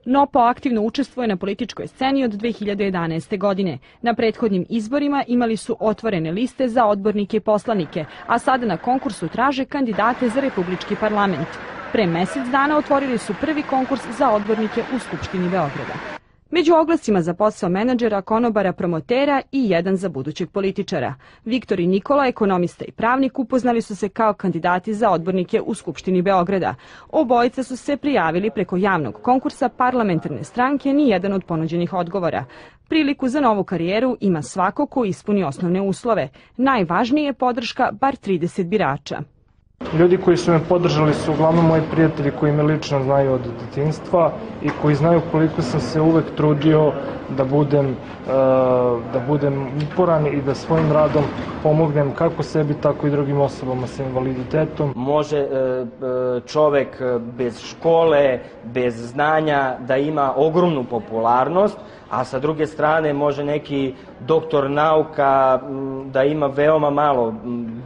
NOPO aktivno učestvuje na političkoj sceni od 2011. godine. Na prethodnim izborima imali su otvorene liste za odbornike i poslanike, a sada na konkursu traže kandidate za Republički parlament. Pre mesec dana otvorili su prvi konkurs za odbornike u Skupštini Beograda. Među oglasima za posao menadžera, konobara, promotera i jedan za budućeg političara. Viktor i Nikola, ekonomista i pravnik, upoznali su se kao kandidati za odbornike u Skupštini Beograda. Obojica su se prijavili preko javnog konkursa parlamentarne stranke, ni jedan od ponuđenih odgovora. Priliku za novu karijeru ima svako ko ispuni osnovne uslove. Najvažnije je podrška bar 30 birača. Ljudi koji su me podržali su uglavnom moji prijatelji koji me lično znaju od detinjstva i koji znaju koliko sam se uvek trudio da budem uporan i da svojim radom pomognem kako sebi, tako i drugim osobama sa invaliditetom. Može čovek bez škole, bez znanja da ima ogromnu popularnost, a sa druge strane može neki doktor nauka da ima veoma malo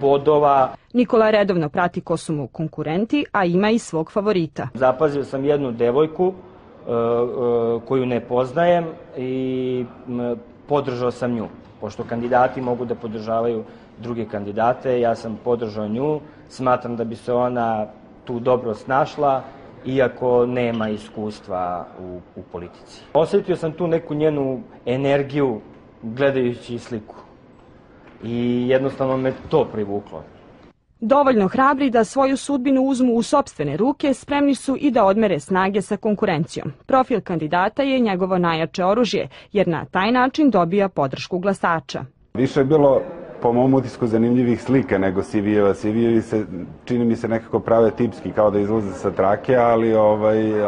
bodova. Nikola redovno prati ko su mu konkurenti, a ima i svog favorita. Zapazio sam jednu devojku koju ne poznajem i podržao sam nju. Pošto kandidati mogu da podržavaju druge kandidate, ja sam podržao nju. Smatram da bi se ona tu dobro snašla, iako nema iskustva u politici. Osetio sam tu neku njenu energiju gledajući sliku i jednostavno me to privuklo. Dovoljno hrabri da svoju sudbinu uzmu u sopstvene ruke, spremni su i da odmere snage sa konkurencijom. Profil kandidata je njegovo najjače oružje, jer na taj način dobija podršku glasača. Više je bilo, po mom utisku, zanimljivih slika nego CV-eva. CV-evi se, čini mi se, nekako prave tipski, kao da izlaze sa trake, ali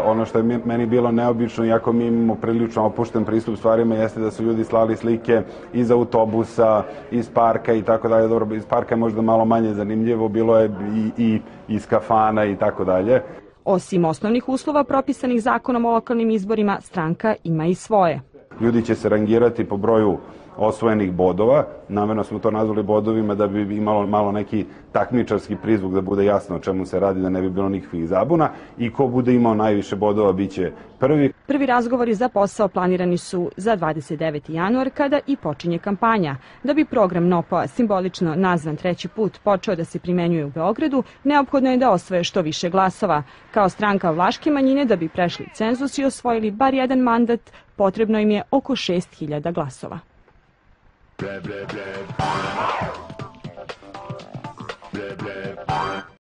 ono što je meni bilo neobično, iako mi imamo prilično opušten pristup stvarima, jeste da su ljudi slali slike iz autobusa, iz parka i tako dalje. Dobro, iz parka je možda malo manje zanimljivo, bilo je i iz kafana i tako dalje. Osim osnovnih uslova propisanih zakonom o lokalnim izborima, stranka ima i svoje. Ljudi će se rangirati po broju osvojenih bodova. Namerno smo to nazvali bodovima da bi imalo malo neki takmičarski prizvuk, da bude jasno o čemu se radi, da ne bi bilo nikakvih zabuna. I ko bude imao najviše bodova biće prvi. Prvi razgovori za posao planirani su za 29. januar, kada i počinje kampanja. Da bi program NOPO-a, simbolično nazvan treći put, počeo da se primenjuje u Beogradu, neophodno je da osvoje što više glasova. Kao stranka vlaške manjine, da bi prešli cenzus i osvojili bar jedan mandat, potrebno im je oko 6.000 glasova. Ble, ble, ble. Ble, ble.